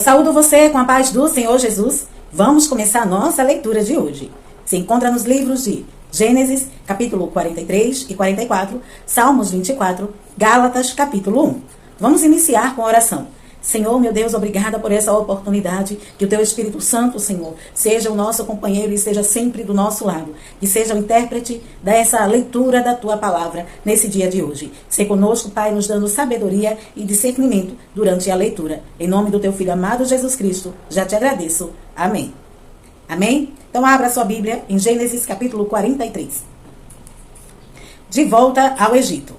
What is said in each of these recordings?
Saúdo você com a paz do Senhor Jesus. Vamos começar a nossa leitura de hoje. Se encontra nos livros de Gênesis, capítulo 43 e 44, Salmos 24, Gálatas, capítulo 1. Vamos iniciar com a oração. Senhor, meu Deus, obrigada por essa oportunidade. Que o Teu Espírito Santo, Senhor, seja o nosso companheiro e esteja sempre do nosso lado. Que seja o intérprete dessa leitura da Tua palavra nesse dia de hoje. Se conosco, Pai, nos dando sabedoria e discernimento durante a leitura. Em nome do Teu Filho amado Jesus Cristo, já te agradeço. Amém. Amém? Então abra sua Bíblia em Gênesis capítulo 43. De volta ao Egito.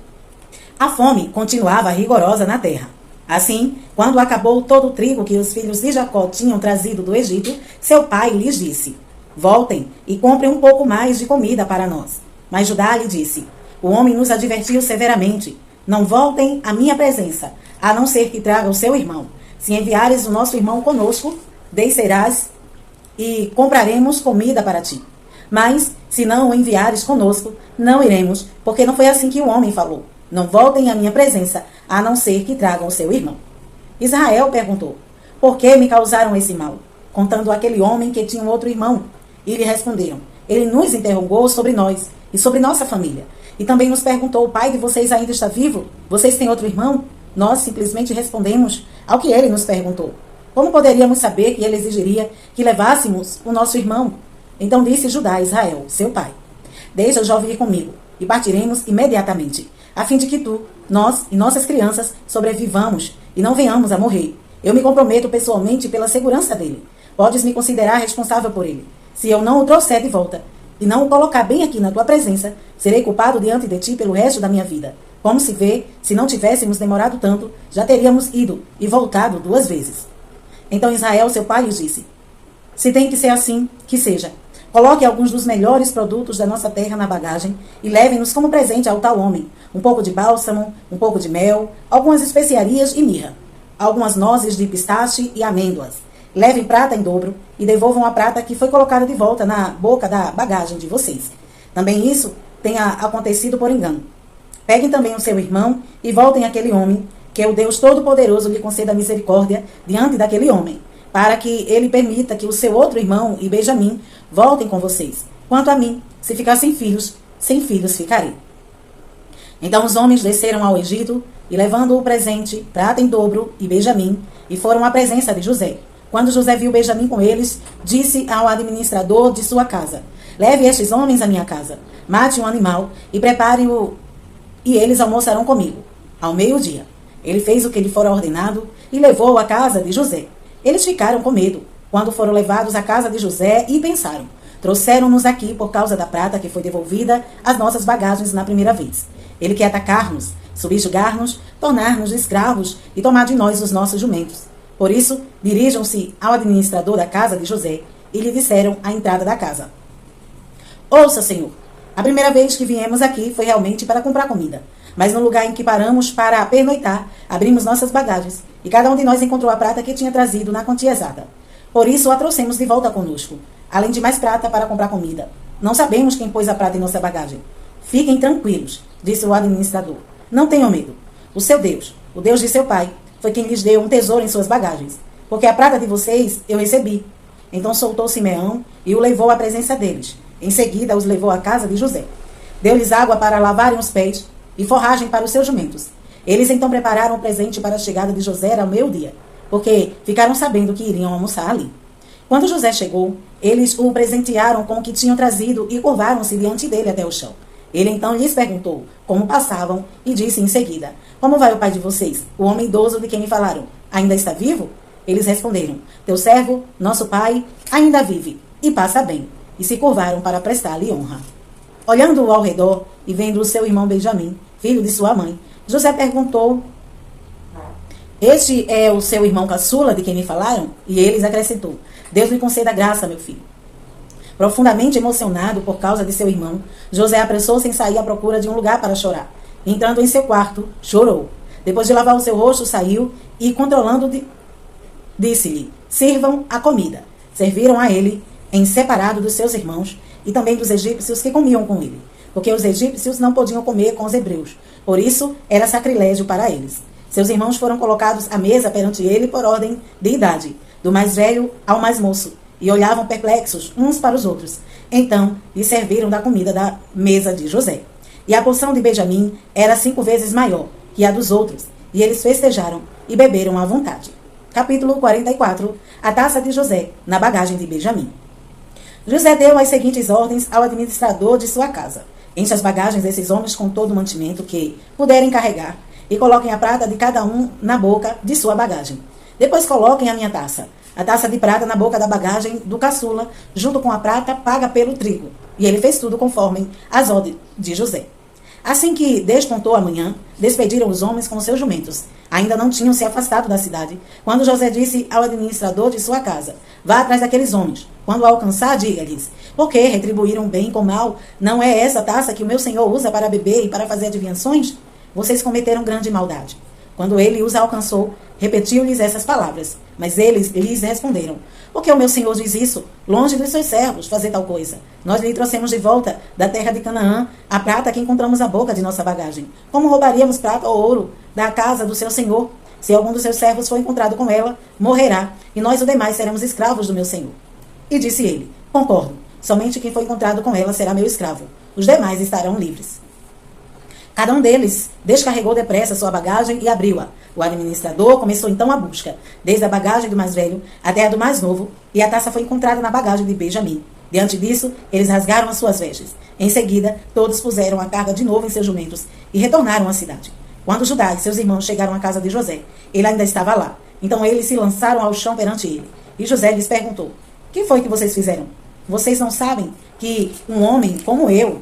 A fome continuava rigorosa na terra. Assim, quando acabou todo o trigo que os filhos de Jacó tinham trazido do Egito, seu pai lhes disse: voltem e comprem um pouco mais de comida para nós. Mas Judá lhe disse: o homem nos advertiu severamente: não voltem à minha presença, a não ser que traga o seu irmão. Se enviares o nosso irmão conosco, descerás e compraremos comida para ti. Mas, se não o enviares conosco, não iremos, porque não foi assim que o homem falou. Não voltem à minha presença, a não ser que tragam o seu irmão. Israel perguntou: por que me causaram esse mal? Contando aquele homem que tinha um outro irmão. E lhe responderam: ele nos interrogou sobre nós e sobre nossa família. E também nos perguntou: o pai de vocês ainda está vivo? Vocês têm outro irmão? Nós simplesmente respondemos ao que ele nos perguntou. Como poderíamos saber que ele exigiria que levássemos o nosso irmão? Então disse Judá a Israel, seu pai: deixa Jó vir comigo, e partiremos imediatamente, a fim de que tu, nós e nossas crianças sobrevivamos e não venhamos a morrer. Eu me comprometo pessoalmente pela segurança dele. Podes me considerar responsável por ele. Se eu não o trouxer de volta e não o colocar bem aqui na tua presença, serei culpado diante de ti pelo resto da minha vida. Como se vê, se não tivéssemos demorado tanto, já teríamos ido e voltado 2 vezes. Então Israel, seu pai, lhes disse: se tem que ser assim, que seja. Coloque alguns dos melhores produtos da nossa terra na bagagem e levem-nos como presente ao tal homem. Um pouco de bálsamo, um pouco de mel, algumas especiarias e mirra, algumas nozes de pistache e amêndoas. Levem prata em dobro e devolvam a prata que foi colocada de volta na boca da bagagem de vocês. Também isso tenha acontecido por engano. Peguem também o seu irmão e voltem àquele homem, que o Deus Todo-Poderoso lhe conceda misericórdia diante daquele homem, para que ele permita que o seu outro irmão e Benjamim voltem com vocês. Quanto a mim, se ficar sem filhos ficarei. Então os homens desceram ao Egito e, levando o presente, prata em dobro e Benjamim, e foram à presença de José. Quando José viu Benjamim com eles, disse ao administrador de sua casa: leve estes homens à minha casa, mate um animal e prepare-o, e eles almoçarão comigo. Ao meio-dia, ele fez o que lhe fora ordenado e levou-o à casa de José. Eles ficaram com medo quando foram levados à casa de José e pensaram: trouxeram-nos aqui por causa da prata que foi devolvida às nossas bagagens na primeira vez. Ele quer atacar-nos, subjugar-nos, tornar-nos escravos e tomar de nós os nossos jumentos. Por isso, dirijam-se ao administrador da casa de José e lhe disseram à entrada da casa: ouça, senhor, a primeira vez que viemos aqui foi realmente para comprar comida. Mas no lugar em que paramos para pernoitar, abrimos nossas bagagens, e cada um de nós encontrou a prata que tinha trazido na quantia exata. Por isso a trouxemos de volta conosco, além de mais prata para comprar comida. Não sabemos quem pôs a prata em nossa bagagem. Fiquem tranquilos, disse o administrador. Não tenham medo. O seu Deus, o Deus de seu pai, foi quem lhes deu um tesouro em suas bagagens, porque a prata de vocês eu recebi. Então soltou Simeão e o levou à presença deles. Em seguida os levou à casa de José. Deu-lhes água para lavarem os pés e forragem para os seus jumentos. Eles então prepararam o presente para a chegada de José ao meio-dia, porque ficaram sabendo que iriam almoçar ali. Quando José chegou, eles o presentearam com o que tinham trazido e curvaram-se diante dele até o chão. Ele então lhes perguntou como passavam e disse em seguida: como vai o pai de vocês, o homem idoso de quem me falaram? Ainda está vivo? Eles responderam: teu servo, nosso pai, ainda vive e passa bem. E se curvaram para prestar-lhe honra. Olhando ao redor e vendo o seu irmão Benjamim, filho de sua mãe, José perguntou: este é o seu irmão caçula de quem me falaram? E eles acrescentou: Deus lhe conceda graça, meu filho. Profundamente emocionado por causa de seu irmão, José apressou-se em sair à procura de um lugar para chorar. Entrando em seu quarto, chorou. Depois de lavar o seu rosto, saiu e, disse-lhe: sirvam a comida. Serviram a ele, em separado dos seus irmãos e também dos egípcios que comiam com ele, porque os egípcios não podiam comer com os hebreus. Por isso, era sacrilégio para eles. Seus irmãos foram colocados à mesa perante ele por ordem de idade, do mais velho ao mais moço, e olhavam perplexos uns para os outros. Então lhe serviram da comida da mesa de José. E a porção de Benjamim era 5 vezes maior que a dos outros, e eles festejaram e beberam à vontade. Capítulo 44. A taça de José na bagagem de Benjamim. José deu as seguintes ordens ao administrador de sua casa: enche as bagagens desses homens com todo o mantimento que puderem carregar, e coloquem a prata de cada um na boca de sua bagagem. Depois coloquem a minha taça, a taça de prata na boca da bagagem do caçula, junto com a prata paga pelo trigo. E ele fez tudo conforme as ordens de José. Assim que despontou a manhã, despediram os homens com seus jumentos. Ainda não tinham se afastado da cidade, quando José disse ao administrador de sua casa: vá atrás daqueles homens. Quando alcançar, diga-lhes: por que retribuíram bem com mal? Não é essa taça que o meu senhor usa para beber e para fazer adivinhações? Vocês cometeram grande maldade. Quando ele os alcançou, repetiu-lhes essas palavras. Mas eles lhes responderam: por que o meu senhor diz isso? Longe dos seus servos fazer tal coisa. Nós lhe trouxemos de volta da terra de Canaã a prata que encontramos na boca de nossa bagagem. Como roubaríamos prata ou ouro da casa do seu senhor? Se algum dos seus servos for encontrado com ela, morrerá, e nós, os demais, seremos escravos do meu senhor. E disse ele: concordo. Somente quem for encontrado com ela será meu escravo. Os demais estarão livres. Cada um deles descarregou depressa sua bagagem e abriu-a. O administrador começou então a busca, desde a bagagem do mais velho até a do mais novo, e a taça foi encontrada na bagagem de Benjamim. Diante disso, eles rasgaram as suas vestes. Em seguida, todos puseram a carga de novo em seus jumentos e retornaram à cidade. Quando Judá e seus irmãos chegaram à casa de José, ele ainda estava lá. Então eles se lançaram ao chão perante ele. E José lhes perguntou: que foi que vocês fizeram? Vocês não sabem que um homem como eu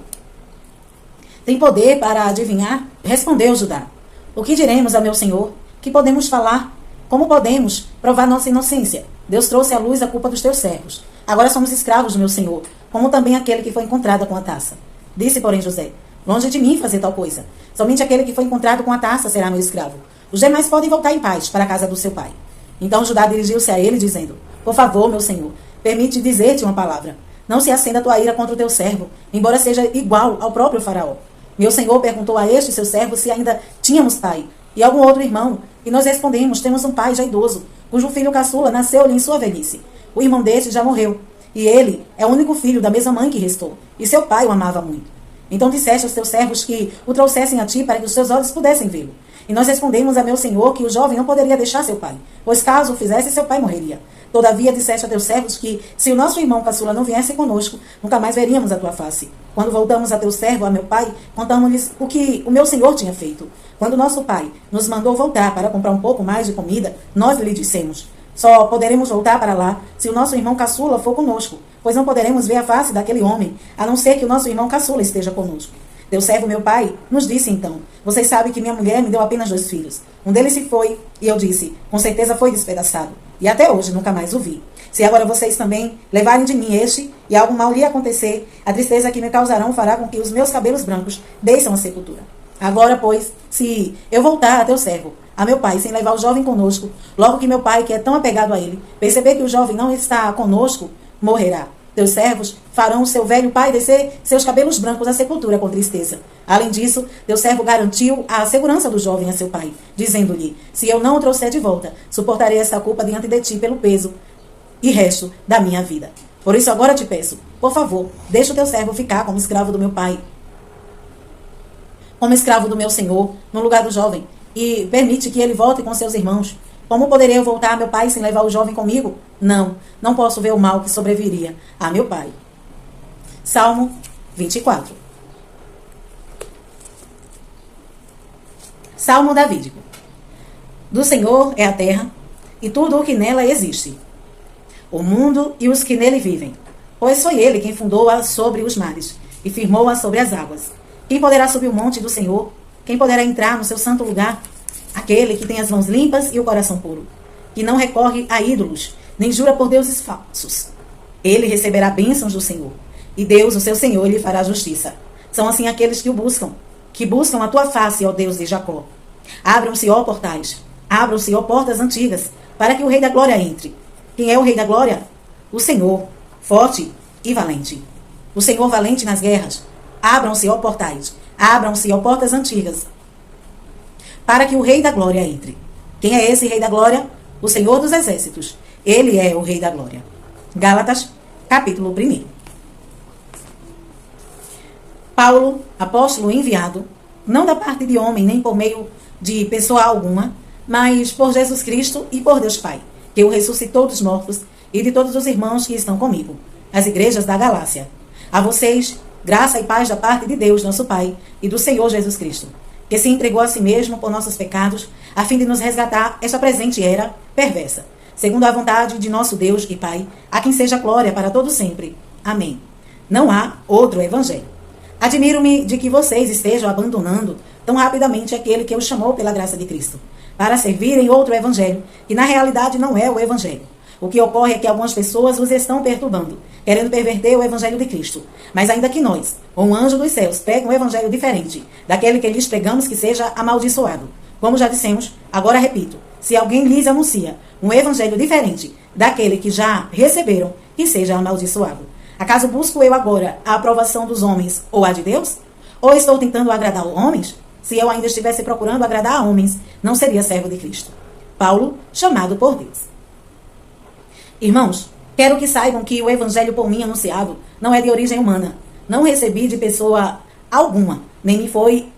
tem poder para adivinhar? Respondeu Judá: o que diremos a meu senhor? Que podemos falar? Como podemos provar nossa inocência? Deus trouxe à luz a culpa dos teus servos. Agora somos escravos do meu senhor, como também aquele que foi encontrado com a taça. Disse, porém, José: longe de mim fazer tal coisa. Somente aquele que foi encontrado com a taça será meu escravo. Os demais podem voltar em paz para a casa do seu pai. Então Judá dirigiu-se a ele, dizendo: por favor, meu senhor, permite dizer-te uma palavra. Não se acenda a tua ira contra o teu servo, embora seja igual ao próprio faraó. Meu senhor perguntou a este seu servo se ainda tínhamos pai e algum outro irmão. E nós respondemos: temos um pai já idoso, cujo filho caçula nasceu-lhe em sua velhice. O irmão deste já morreu, e ele é o único filho da mesma mãe que restou, e seu pai o amava muito. Então disseste aos teus servos que o trouxessem a ti para que os seus olhos pudessem vê-lo. E nós respondemos a meu senhor que o jovem não poderia deixar seu pai, pois caso o fizesse, seu pai morreria. Todavia disseste a teus servos que, se o nosso irmão caçula não viesse conosco, nunca mais veríamos a tua face. Quando voltamos a teu servo, a meu pai, contamos-lhes o que o meu senhor tinha feito. Quando nosso pai nos mandou voltar para comprar um pouco mais de comida, nós lhe dissemos: só poderemos voltar para lá se o nosso irmão caçula for conosco, pois não poderemos ver a face daquele homem, a não ser que o nosso irmão caçula esteja conosco. Teu servo, meu pai, nos disse então: vocês sabem que minha mulher me deu apenas 2 filhos. Um deles se foi, e eu disse: com certeza foi despedaçado. E até hoje nunca mais o vi. Se agora vocês também levarem de mim este, e algo mal lhe acontecer, a tristeza que me causarão fará com que os meus cabelos brancos deixem a sepultura. Agora, pois, se eu voltar a teu servo, a meu pai, sem levar o jovem conosco, logo que meu pai, que é tão apegado a ele, perceber que o jovem não está conosco, morrerá. Teus servos farão o seu velho pai descer seus cabelos brancos à sepultura com tristeza. Além disso, teu servo garantiu a segurança do jovem a seu pai, dizendo-lhe: se eu não o trouxer de volta, suportarei essa culpa diante de ti pelo peso e resto da minha vida. Por isso agora te peço, por favor, deixa o teu servo ficar como escravo do meu pai, como escravo do meu senhor, no lugar do jovem, e permite que ele volte com seus irmãos. Como poderei eu voltar a meu pai sem levar o jovem comigo? Não posso ver o mal que sobreviria a meu pai. Salmo 24. Salmo davídico. Do Senhor é a terra e tudo o que nela existe, o mundo e os que nele vivem. Pois foi ele quem fundou-a sobre os mares e firmou-a sobre as águas. Quem poderá subir o monte do Senhor? Quem poderá entrar no seu santo lugar? Aquele que tem as mãos limpas e o coração puro, que não recorre a ídolos, nem jura por deuses falsos. Ele receberá bênçãos do Senhor, e Deus, o seu Senhor, lhe fará justiça. São assim aqueles que buscam a tua face, ó Deus de Jacó. Abram-se, ó portais, abram-se, ó portas antigas, para que o Rei da Glória entre. Quem é o Rei da Glória? O Senhor, forte e valente. O Senhor valente nas guerras. Abram-se, ó portais, abram-se, ó portas antigas, para que o Rei da Glória entre. Quem é esse Rei da Glória? O Senhor dos Exércitos. Ele é o Rei da Glória. Gálatas, capítulo 1. Paulo, apóstolo enviado, não da parte de homem, nem por meio de pessoa alguma, mas por Jesus Cristo e por Deus Pai, que o ressuscitou dos mortos, e de todos os irmãos que estão comigo, as igrejas da Galácia. A vocês, graça e paz da parte de Deus, nosso Pai, e do Senhor Jesus Cristo, que se entregou a si mesmo por nossos pecados, a fim de nos resgatar esta presente era perversa, segundo a vontade de nosso Deus e Pai, a quem seja glória para todo sempre. Amém. Não há outro evangelho. Admiro-me de que vocês estejam abandonando tão rapidamente aquele que os chamou pela graça de Cristo, para servirem outro evangelho, que na realidade não é o evangelho. O que ocorre é que algumas pessoas os estão perturbando, querendo perverter o evangelho de Cristo. Mas ainda que nós, ou um anjo dos céus, pregue um evangelho diferente daquele que lhes pregamos, que seja amaldiçoado. Como já dissemos, agora repito, se alguém lhes anuncia um evangelho diferente daquele que já receberam, que seja amaldiçoado. Acaso busco eu agora a aprovação dos homens ou a de Deus? Ou estou tentando agradar homens? Se eu ainda estivesse procurando agradar a homens, não seria servo de Cristo. Paulo, chamado por Deus. Irmãos, quero que saibam que o evangelho por mim anunciado não é de origem humana. Não recebi de pessoa alguma, nem me foi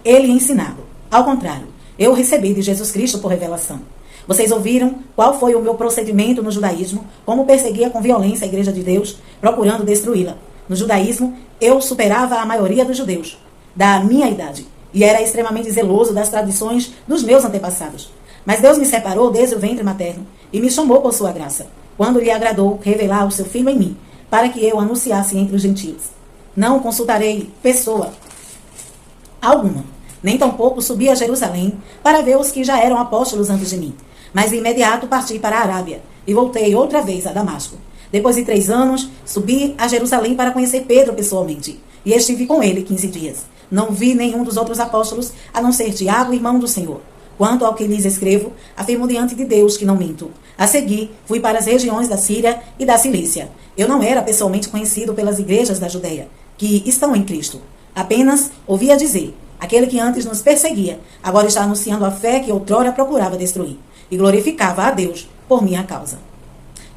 ele ensinado. Ao contrário, eu recebi de Jesus Cristo por revelação. Vocês ouviram qual foi o meu procedimento no judaísmo, como perseguia com violência a igreja de Deus, procurando destruí-la. No judaísmo, eu superava a maioria dos judeus, da minha idade, e era extremamente zeloso das tradições dos meus antepassados. Mas Deus me separou desde o ventre materno e me chamou por sua graça, quando lhe agradou revelar o seu Filho em mim, para que eu anunciasse entre os gentios. Não consultarei pessoa alguma, nem tampouco subi a Jerusalém para ver os que já eram apóstolos antes de mim, mas de imediato parti para a Arábia e voltei outra vez a Damasco. Depois de 3 anos, subi a Jerusalém para conhecer Pedro pessoalmente, e estive com ele 15 dias. Não vi nenhum dos outros apóstolos, a não ser Tiago, irmão do Senhor. Quanto ao que lhes escrevo, afirmo diante de Deus que não minto. A seguir, fui para as regiões da Síria e da Cilícia. Eu não era pessoalmente conhecido pelas igrejas da Judeia, que estão em Cristo. Apenas ouvia dizer, aquele que antes nos perseguia, agora está anunciando a fé que outrora procurava destruir, e glorificava a Deus por minha causa.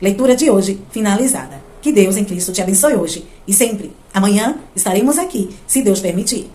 Leitura de hoje finalizada. Que Deus em Cristo te abençoe hoje e sempre. Amanhã estaremos aqui, se Deus permitir.